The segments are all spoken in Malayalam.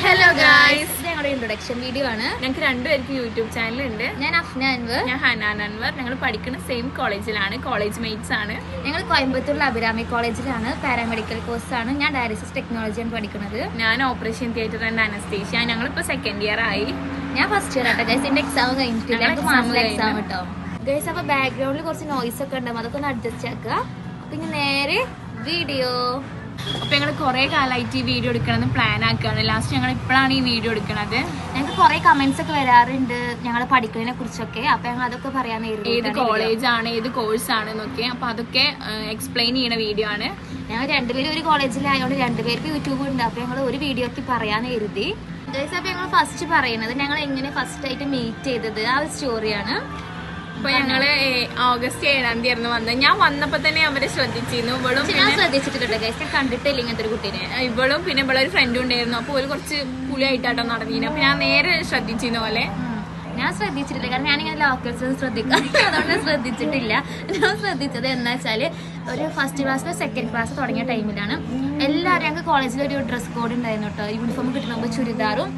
ഹലോ ഗായ്സ്, ഞങ്ങളുടെ ഇൻട്രൊഡക്ഷൻ വീഡിയോ ആണ്. ഞങ്ങൾക്ക് രണ്ടുപേർക്ക് യൂട്യൂബ് ചാനലുണ്ട്. ഞാൻ അഫ്ന അൻവർ, ഞാൻ ഹനാൻ അൻവർ. ഞങ്ങൾ പഠിക്കുന്ന സെയിം കോളേജിലാണ്, കോളേജ് മേറ്റ്സ് ആണ്. ഞങ്ങൾ കോയമ്പത്തൂരിലെ അഭിരാമി കോളേജിലാണ്, പാരാമെഡിക്കൽ കോഴ്സാണ്. ഞാൻ ഡയാലിസിസ് ടെക്നോളജിയാണ് പഠിക്കുന്നത്. ഞാൻ ഓപ്പറേഷൻ തിയേറ്റർ ആൻഡ് അനസ്തേഷ്യ. ഞങ്ങളിപ്പോൾ സെക്കൻഡ് ഇയർ ആയി. ഞാൻ ഫസ്റ്റ് ഇയർ ആട്ടോ ഗൈസ്. എന്റെ എക്സാം കഴിഞ്ഞിട്ടില്ല, ഞങ്ങൾക്ക് മാസത്തിലെ എക്സാം കിട്ടും ഗൈസ്. അപ്പൊ ബാക്ക്ഗ്രൗണ്ടിൽ കുറച്ച് നോയ്സ് ഒക്കെ ഉണ്ടാവും, അതൊക്കെ ഒന്ന് അഡ്ജസ്റ്റ് ആക്കുക. പിന്നെ നേരെ വീഡിയോ. അപ്പൊ ഞങ്ങൾ കുറെ കാലമായിട്ട് ഈ വീഡിയോ എടുക്കണമെന്ന് പ്ലാൻ ആക്കുകയാണ്. ലാസ്റ്റ് ഞങ്ങൾ ഇപ്പോഴാണ് ഈ വീഡിയോ എടുക്കുന്നത്. ഞങ്ങൾക്ക് കുറെ കമന്റ്സ് ഒക്കെ വരാറുണ്ട് ഞങ്ങൾ പഠിക്കുന്നതിനെ കുറിച്ചൊക്കെ. അപ്പൊ ഞങ്ങൾ അതൊക്കെ പറയാൻ ഏത് കോളേജാണ്, ഏത് കോഴ്സാണ് എന്നൊക്കെ. അപ്പൊ അതൊക്കെ എക്സ്പ്ലെയിൻ ചെയ്യുന്ന വീഡിയോ ആണ്. ഞങ്ങൾ രണ്ടുപേരും ഒരു കോളേജിലായതുകൊണ്ട് രണ്ടുപേർക്ക് യൂട്യൂബ് ഉണ്ട്. അപ്പൊ ഞങ്ങൾ ഒരു വീഡിയോക്ക് പറയാന്ന് കരുതി ഗൈസ്. അപ്പൊ ഞങ്ങൾ ഫസ്റ്റ് പറയുന്നത് ഞങ്ങൾ എങ്ങനെ ഫസ്റ്റ് ആയിട്ട് മീറ്റ് ചെയ്തത് ആ ഒരു സ്റ്റോറിയാണ്. അപ്പൊ ഞങ്ങള് ഓഗസ്റ്റ് 7-ാം തീയതി ആയിരുന്നു വന്നത്. ഞാൻ വന്നപ്പോ തന്നെ അവരെ ശ്രദ്ധിച്ചിരുന്നു. ഇവളും ഞാൻ ശ്രദ്ധിച്ചിട്ടുണ്ട് ഗൈസ്, ഞാൻ കണ്ടിട്ടില്ല ഇങ്ങനത്തെ ഒരു കുട്ടീനെ. ഇവളും പിന്നെ ഇവിടെ ഒരു ഫ്രണ്ടും ഉണ്ടായിരുന്നു. അപ്പൊ ഒരു കുറച്ച് പുളിയായിട്ടാട്ടോ നടന്നിരുന്നു. അപ്പൊ ഞാൻ നേരെ ശ്രദ്ധിച്ചിരുന്ന പോലെ ഞാൻ ശ്രദ്ധിച്ചിട്ടില്ല, കാരണം ഞാനിങ്ങനെ ലോക്കൽസ് ശ്രദ്ധിക്കാം, അതുകൊണ്ട് ശ്രദ്ധിച്ചിട്ടില്ല. ഞാൻ ശ്രദ്ധിച്ചത് എന്താ വെച്ചാല് ഒരു ഫസ്റ്റ് ക്ലാസ്സിലോ സെക്കൻഡ് ക്ലാസ് തുടങ്ങിയ ടൈമിലാണ് എല്ലാവരും ഞങ്ങൾക്ക് കോളേജിൽ ഒരു ഡ്രസ് കോഡ് ഉണ്ടായിരുന്നു കേട്ടോ. യൂണിഫോം കിട്ടണമെങ്കിൽ ചുരിദാറും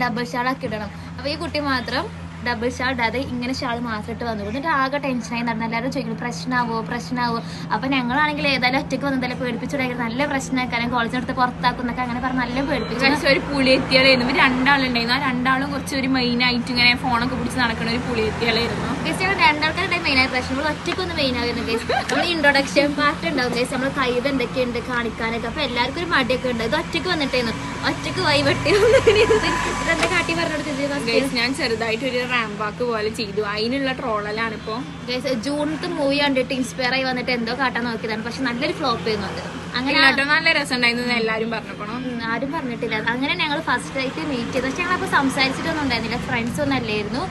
ഡബിൾ ഷാളൊക്കെ ഇടണം. അപ്പൊ ഈ കുട്ടി മാത്രം ഡബിൾ ഷാൾ ഇടാതെ ഇങ്ങനെ ഷാൾ മാത്രം ഇട്ട് വന്നു. എന്നിട്ട് ആകെ ടെൻഷനായി നടന്നു. എല്ലാവരും ചോദിക്കുന്നു പ്രശ്നമാവോ. അപ്പൊ ഞങ്ങളാണെങ്കിൽ ഏതായാലും ഒറ്റയ്ക്ക് വന്നതല്ലേ, പേടിപ്പിച്ചിടായിരുന്നു. നല്ല പ്രശ്നമാക്കാനും കോളേജിനടുത്ത് പുറത്താക്കുന്നൊക്കെ അങ്ങനെ പറഞ്ഞ് നല്ല പേടിപ്പിച്ചു. ഒരു പുളിയെത്തിയാലായിരുന്നു. ഇവർ രണ്ടാളുണ്ടായിരുന്നു. ആ രണ്ടാളും കുറച്ച് ഒരു മെയിൻ ആയിട്ട് ഇങ്ങനെ ഫോണൊക്കെ പിടിച്ച് നടക്കുന്ന ഒരു പുളിയെത്തിയാലായിരുന്നു. ഗൈസ് ഞങ്ങൾ രണ്ടാൾക്കാരുടെ മെയിനായ പ്രശ്നങ്ങൾ ഒറ്റയ്ക്കൊന്ന് മെയിൻ ആയിരുന്നു ഗൈസ്. നമ്മൾ ഇൻട്രൊഡക്ഷൻ പാർട്ട് ഉണ്ടാവും ഗൈസ്, നമ്മൾ കൈത് എന്തൊക്കെയുണ്ട് കാണിക്കാനൊക്കെ. അപ്പൊ എല്ലാവർക്കും ഒരു മടിയൊക്കെ ഉണ്ട്. ഇത് ഒറ്റയ്ക്ക് വന്നിട്ടായിരുന്നു, ഒറ്റയ്ക്ക് വൈവട്ടി ഇതെന്താ കാട്ടി പറഞ്ഞെടുത്തത്. ഞാൻ ചെറുതായിട്ട് ഒരു റാമ്പാക്ക് പോലെ ചെയ്തു. അതിനുള്ള ട്രോളലാണ് ഇപ്പൊ ഗൈസ്. ജൂണത്തെ മൂവി കണ്ടിട്ട് ഇൻസ്പയർ ആയി വന്നിട്ട് എന്തോ കാട്ടാൻ നോക്കിയതാണ്, പക്ഷെ നല്ലൊരു ഫ്ലോപ്പ് ചെയ്യുന്നുണ്ട്. അങ്ങനെ നല്ല രസം ഉണ്ടായിരുന്നു എല്ലാരും പറഞ്ഞപ്പോണോ. ആരും പറഞ്ഞിട്ടില്ല. അങ്ങനെ ഞങ്ങൾ ഫസ്റ്റ് ആയിട്ട് മീറ്റ് ചെയ്തു. പക്ഷെ ഞങ്ങളപ്പോ സംസാരിച്ചിട്ടൊന്നും ഉണ്ടായിരുന്നില്ല, ഫ്രണ്ട്സ് ഒന്നും അല്ലായിരുന്നു.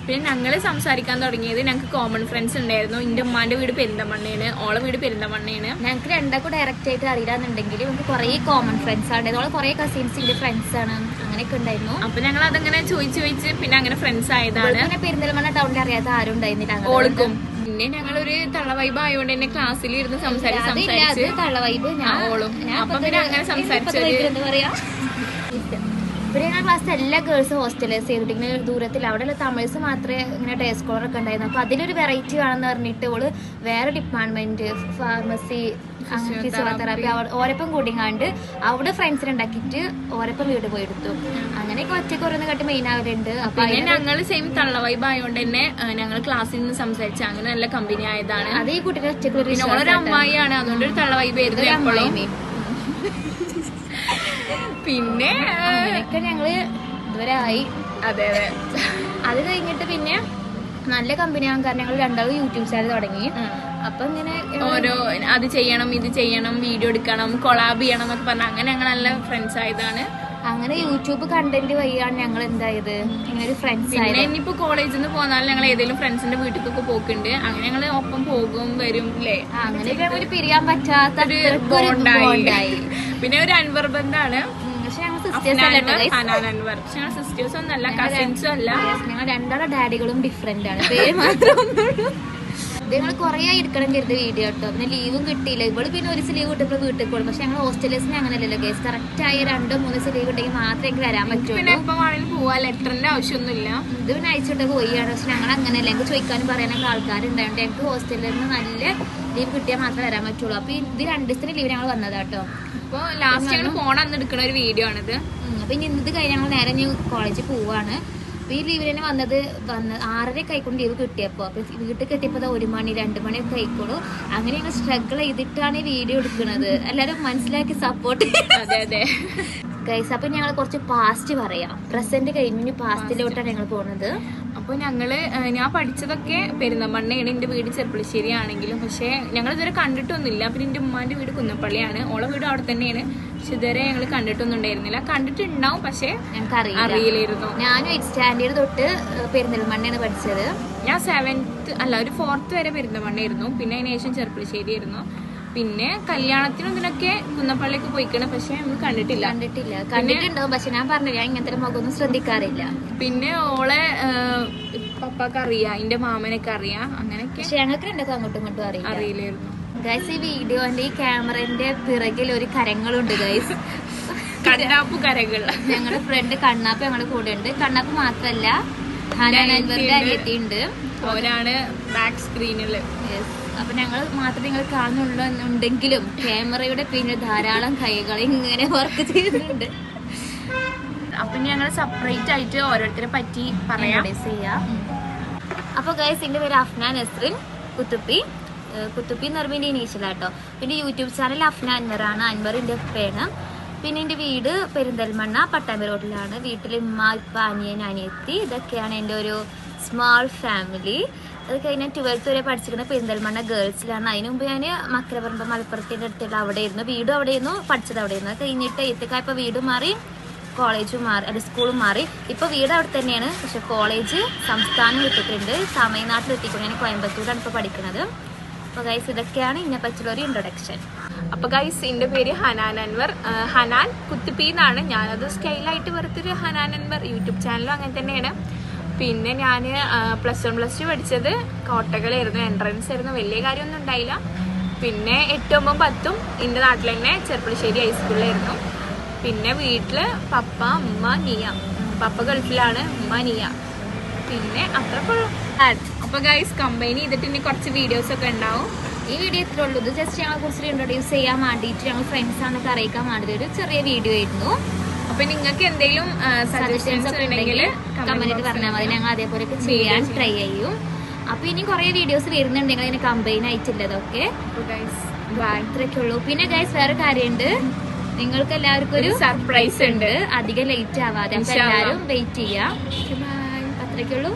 പിന്നെ ഞങ്ങൾ സംസാരിക്കാൻ തുടങ്ങിയത് ഞങ്ങൾക്ക് കോമൺ ഫ്രണ്ട്സ് ഉണ്ടായിരുന്നു. എൻ്റെ ഉമ്മാന്റെ വീട് പെരിന്തമണ്ണയാണ്, ഓളെ വീട് പെരിന്തമണ്ണയാണ്. ഞങ്ങൾക്ക് രണ്ടാൾക്കും ഡയറക്റ്റ് ആയിട്ട് അറിയില്ലാന്നുണ്ടെങ്കിൽ നമുക്ക് കുറെ കോമൺ ഫ്രണ്ട്സ് ആണ്, ഓളെ കുറെ കസിൻസിന്റെ ഫ്രണ്ട്സ് ആണ്, അങ്ങനെയൊക്കെ ഉണ്ടായിരുന്നു. അപ്പൊ ഞങ്ങൾ അതങ്ങനെ ചോദിച്ച് പിന്നെ അങ്ങനെ ഫ്രണ്ട്സ് ആയതാണ്. പിന്നെ പെരിന്തൽമണ്ണ ടൗണിൽ അറിയാത്ത ആരും ഉണ്ടായിരുന്നില്ല ഓൾക്കും. പിന്നെ ഞങ്ങളൊരു തള്ളവൈബ് ആയതുകൊണ്ട് തന്നെ ക്ലാസ്സിൽ ഇരുന്ന് സംസാരിച്ച് തള്ളവൈബ് ഓളും. അപ്പൊ പിന്നെ അങ്ങനെ സംസാരിച്ചത് എന്താ പറയാ. പിന്നെ ഞങ്ങളുടെ ക്ലാസ്സിൽ എല്ലാ ഗേൾസും ഹോസ്റ്റലേഴ്സ് ചെയ്തിട്ട് ഇങ്ങനെ ദൂരത്തിൽ അവിടെയുള്ള തമിഴ്സ് മാത്രമേ ഇങ്ങനെ ഡേ സ്കോളറൊക്കെ ഉണ്ടായിരുന്നു. അപ്പൊ അതിലൊരു വെറൈറ്റി വേണമെന്ന് പറഞ്ഞിട്ട് ഓള് വേറെ ഡിപ്പാർട്ട്മെന്റ് ഫാർമസി ഫിസിയോതെറാപ്പി ഓരപ്പം കൂടിങ്ങാണ്ട് അവിടെ ഫ്രണ്ട്സിനെ ഉണ്ടാക്കിയിട്ട് ഓരപ്പം വീട് പോയി എടുത്തു. അങ്ങനെയൊക്കെ ഒറ്റയ്ക്ക് ഓരോന്ന് കട്ടി മെയിൻ ആവലുണ്ട്. അപ്പൊ ഞങ്ങൾ സെയിം തള്ള വൈബ് ആയതുകൊണ്ട് തന്നെ ഞങ്ങൾ ക്ലാസ്സിൽ നിന്ന് സംസാരിച്ച് അങ്ങനെ നല്ല കമ്പനി ആയതാണ്. അത് ഈ കുട്ടിയുടെ ഒറ്റയ്ക്ക് ഒരു അമ്മായിയാണ്, അതുകൊണ്ട് ഒരു തള്ള വൈബ് ആയിരുന്നു. പിന്നെ അങ്ങനെയൊക്കെ ഞങ്ങള് ഇതുവരെ ആയി. അതെ. അത് കഴിഞ്ഞിട്ട് പിന്നെ നല്ല കമ്പനിയാകും, കാരണം ഞങ്ങൾ രണ്ടാളും യൂട്യൂബ് ചാനൽ തുടങ്ങി. അപ്പൊ ഇങ്ങനെ ഓരോ അത് ചെയ്യണം ഇത് ചെയ്യണം, വീഡിയോ എടുക്കണം, കൊളാബ് ചെയ്യണം എന്നൊക്കെ പറഞ്ഞ അങ്ങനെ ഞങ്ങൾ നല്ല ഫ്രണ്ട്സ് ആയതാണ്. അങ്ങനെ യൂട്യൂബ് കണ്ടന്റ് വഴിയാണ് ഞങ്ങൾ എന്തായത് ഇങ്ങനെ ഒരു ഫ്രണ്ട്സ്. പിന്നെ ഇനിയിപ്പോ കോളേജിൽ നിന്ന് പോന്നാലും ഞങ്ങൾ ഏതെങ്കിലും ഫ്രണ്ട്സിന്റെ വീട്ടിലൊക്കെ പോക്കുണ്ട്. അങ്ങനെ ഞങ്ങൾ ഒപ്പം പോകും വരും അല്ലേ. അങ്ങനെയൊക്കെ ഒരു പിരിയാൻ പറ്റാത്ത ബോണ്ടായി. പിന്നെ ഒരു അൻവർ ബന്ധാണ്. പക്ഷെ ഞങ്ങൾ സിസ്റ്റേഴ്സ് ഒന്നല്ല, കസിൻസും അല്ല. ഞങ്ങൾ രണ്ടാളുടെ ഡാഡികളും ഡിഫറെന്റ് ആണ്, പേര് മാത്രം. ഇത് ഞങ്ങൾ കുറെ എടുക്കണം കരുത് വീഡിയോ കേട്ടോ. പിന്നെ ലീവും കിട്ടിയില്ല. ഇവള് പിന്നെ ഒരു ലീവ് കിട്ടുമ്പോൾ വീട്ടിൽ പോകും. പക്ഷെ ഞങ്ങൾ ഹോസ്റ്റലേഴ്സിന് അങ്ങനെയല്ലല്ലോ ഗേസ്, കറക്റ്റ് ആയി 2-3 ലീവ് ഉണ്ടെങ്കിൽ മാത്രമേ എനിക്ക് വരാൻ പറ്റുള്ളൂ. പിന്നെ എപ്പോ വേണമെങ്കിലും പോവാ, ലെറ്ററിന്റെ ആവശ്യമൊന്നുമില്ല. ഇത് പിന്നെ അയച്ചിട്ട് പോയാണ്. പക്ഷെ ഞങ്ങൾ അങ്ങനെയല്ല, ഞങ്ങൾക്ക് ചോദിക്കാനും പറയാനൊക്കെ ആൾക്കാരുണ്ടായോണ്ട് ഞങ്ങൾക്ക് ഹോസ്റ്റലിൽ നിന്ന് നല്ല ലീവ് കിട്ടിയാൽ മാത്രമേ വരാൻ പറ്റുള്ളൂ. അപ്പൊ ഇത് 2 ദിവസത്തിന് ലീവ് ഞങ്ങൾ വന്നതാട്ടോ. അപ്പൊ ലാസ്റ്റ് ഞങ്ങൾ ഫോൺ എടുക്കുന്ന ഒരു വീഡിയോ ആണിത്. അപ്പൊ ഇനി ഇത് കഴിഞ്ഞ് ഞങ്ങൾ നേരെ കോളേജിൽ പോവാണ്. അപ്പൊ ഈ ലീവിൽ തന്നെ വന്ന് 6:30 ആയിക്കൊണ്ട് ലീവ് കിട്ടിയപ്പോ. അപ്പൊ വീട്ടിൽ കിട്ടിയപ്പോ 1 മണി 2 മണിയൊക്കെ ആയിക്കോളൂ. അങ്ങനെ ഞങ്ങൾ സ്ട്രഗിൾ ചെയ്തിട്ടാണ് ഈ വീഡിയോ എടുക്കുന്നത്. എല്ലാരും മനസ്സിലാക്കി സപ്പോർട്ട്. അതെ ഗൈസ്. അപ്പൊ ഞങ്ങൾ കുറച്ച് പാസ്റ്റ് പറയാം. പ്രസന്റ് കഴിഞ്ഞ് പാസ്റ്റിലോട്ടാണ് ഞങ്ങൾ പോകുന്നത്. അപ്പോൾ ഞാൻ പഠിച്ചതൊക്കെ പെരിന്തമണ്ണയാണ്, എൻ്റെ വീട് ചെർപ്പുളശ്ശേരി ആണെങ്കിലും. പക്ഷേ ഞങ്ങൾ ഇതുവരെ കണ്ടിട്ടൊന്നുമില്ല. പിന്നെ എൻ്റെ ഉമ്മാൻ്റെ വീട് കുന്നപ്പള്ളിയാണ്, ഓളെ വീട് അവിടെ തന്നെയാണ്. പക്ഷെ ഇതുവരെ ഞങ്ങൾ കണ്ടിട്ടൊന്നും ഉണ്ടായിരുന്നില്ല. കണ്ടിട്ടുണ്ടാവും, പക്ഷെ ഞങ്ങൾക്ക് അറിയില്ലായിരുന്നു. ഞാനും 8th സ്റ്റാൻഡേർഡ് തൊട്ട് പെരിന്തൽമണ്ണയാണ് പഠിച്ചത്. ഞാൻ 4th വരെ പെരിന്തമണ്ണയായിരുന്നു. പിന്നെ അതിന് ശേഷം ചെർപ്പുളശ്ശേരി ആയിരുന്നു. പിന്നെ കല്യാണത്തിനും ഇതിനൊക്കെ കുന്നപ്പള്ളിയൊക്കെ പോയിക്കണ, പക്ഷെ നമ്മൾ കണ്ടിട്ടുണ്ടാവും. പക്ഷെ ഞാൻ പറഞ്ഞില്ല, ഞാൻ ഇങ്ങനത്തെ മുഖമൊന്നും ശ്രദ്ധിക്കാറില്ല. പിന്നെ ഓളെ പപ്പാക്ക് അറിയാം, എന്റെ മാമനൊക്കെ അറിയാം, അങ്ങനെയൊക്കെ. പക്ഷെ ഞങ്ങൾക്ക് രണ്ടൊക്കെ അങ്ങോട്ടും ഇങ്ങോട്ടും അറിയില്ലായിരുന്നു. ഗൈസ്. ഈ വീഡിയോന്റെ ഈ ക്യാമറന്റെ പിറകിൽ ഒരു കരങ്ങളുണ്ട് ഗൈസ്. കണ്ണാപ്പു കരകൾ. ഞങ്ങളുടെ ഫ്രണ്ട് കണ്ണാപ്പ് ഞങ്ങളുടെ കൂടെ ഉണ്ട്. കണ്ണാപ്പ് മാത്രല്ല ഹനാൻ അൻവറിന്റെ അനിയത്തി ഉണ്ട്. അവരാണ് ബാക്ക് സ്ക്രീനില്. അപ്പൊ ഞങ്ങൾ മാത്രം നിങ്ങൾ കാണുന്നുണ്ടെങ്കിലും ക്യാമറയുടെ പിന്നിൽ ധാരാളം കൈകൾ ഇങ്ങനെ വർക്ക് ചെയ്യുന്നുണ്ട്. അപ്പൊ ഞങ്ങൾ സെപ്പറേറ്റ് ആയിട്ട് ഓരോരുത്തരെ പറ്റി പറയാം. അപ്പൊ ഗൈസ് എന്റെ പേര് അഫ്ന നസ്രിൻ കുത്തുപ്പി. കുത്തുപ്പി എന്ന് പറയുമ്പോൾ എൻ്റെ ഇനീഷ്യലാട്ടോ. പിന്നെ യൂട്യൂബ് ചാനൽ അഫ്ന അൻവറാണ്. അൻവറിന്റെ പേണ്. പിന്നെ എൻ്റെ വീട് പെരിന്തൽമണ്ണ പട്ടാമ്പി റോഡിലാണ്. വീട്ടിൽ ഉമ്മ ഇപ്പ അനിയൻ അനിയത്തി ഇതൊക്കെയാണ് എൻ്റെ ഒരു സ്മാൾ ഫാമിലി. അത് കഴിഞ്ഞാൽ 12th വരെ പഠിച്ചിരിക്കുന്നത് പെരിന്തൽമണ്ണ ഗേൾസിലാണ്. അതിന് മുമ്പ് ഞാൻ മക്കരപ്പറമ്പ് മലപ്പുറത്തിൻ്റെ അടുത്തുള്ള അവിടെ ആയിരുന്നു. വീടും അവിടെയായിരുന്നു, പഠിച്ചത് അവിടെയായിരുന്നു. അത് കഴിഞ്ഞിട്ട് 8th ഇപ്പോൾ വീട് മാറി, കോളേജും മാറി, അല്ല സ്കൂളും മാറി. ഇപ്പോൾ വീട് അവിടെ തന്നെയാണ്. പക്ഷെ കോളേജ് സംസ്ഥാനം വിട്ടിട്ടുണ്ട്, തമിഴ്നാട്ടിൽ എത്തിക്കൊണ്ട്. ഞാൻ കോയമ്പത്തൂരാണ് ഇപ്പോൾ പഠിക്കുന്നത്. അപ്പോൾ ഗൈസ് ഇതൊക്കെയാണ് ഇതിനെ പറ്റിയുള്ള ഒരു ഇൻട്രൊഡക്ഷൻ. അപ്പൊ ഗൈസ് എന്റെ പേര് ഹനാൻ അൻവർ. ഹനാൻ കുത്തുപ്പി എന്നാണ്. ഞാനത് സ്റ്റൈലായിട്ട് വെറുത്തൊരു ഹനാൻ അൻവർ. യൂട്യൂബ് ചാനലും അങ്ങനെ തന്നെയാണ്. പിന്നെ ഞാൻ +1 +2 പഠിച്ചത് കോട്ടകളായിരുന്നു. എൻട്രൻസ് ആയിരുന്നു, വലിയ കാര്യമൊന്നും ഉണ്ടായില്ല. പിന്നെ 8, 9, 10 എൻ്റെ നാട്ടിൽ തന്നെ ചെർപ്പുളശ്ശേരി ഹൈസ്കൂളിലായിരുന്നു. പിന്നെ വീട്ടില് പപ്പ, ഉമ്മ, നിയ. പപ്പ ഗൾഫിലാണ്, ഉമ്മ നിയ. പിന്നെ അത്രക്കുള്ളൂ. അപ്പൊ ഗൈസ് കമ്പൈൻ ചെയ്തിട്ട് ഇനി കുറച്ച് വീഡിയോസ് ഒക്കെ ഉണ്ടാവും. ഈ വീഡിയോ ഇത്രേ ഉള്ളൂ. ഇത് ജസ്റ്റ് ഞങ്ങളെ കുറിച്ച് ഇൻട്രൊഡ്യൂസ് ചെയ്യാൻ വേണ്ടിയിട്ട് ഞങ്ങൾ ഫ്രണ്ട്സ് ആണെന്നൊക്കെ അറിയിക്കാൻ വേണ്ടിയിട്ട് ഒരു ചെറിയ വീഡിയോ ആയിരുന്നു. അപ്പൊ നിങ്ങൾക്ക് എന്തെങ്കിലും സജഷൻസ് ഉണ്ടെങ്കിൽ കമന്റിൽ പറഞ്ഞാൽ മതി. ഞങ്ങൾ അതേപോലെയൊക്കെ ചെയ്യാൻ ട്രൈ ചെയ്യും. അപ്പൊ ഇനി കുറെ വീഡിയോസ് വരുന്നുണ്ടെങ്കിൽ അതിന് കമ്പൈൻ ആയിട്ടുള്ളതൊക്കെ. ഇത്രയൊക്കെ ഉള്ളൂ. പിന്നെ ഗൈസ് വേറെ കാര്യമുണ്ട്, നിങ്ങൾക്ക് എല്ലാവർക്കും ഒരു സർപ്രൈസ് ഉണ്ട്. അധികം ലേറ്റ് ആവാതെ. അപ്പൊ എല്ലാവരും വെയിറ്റ് ചെയ്യാം. അത്രയൊക്കെ ഉള്ളൂ.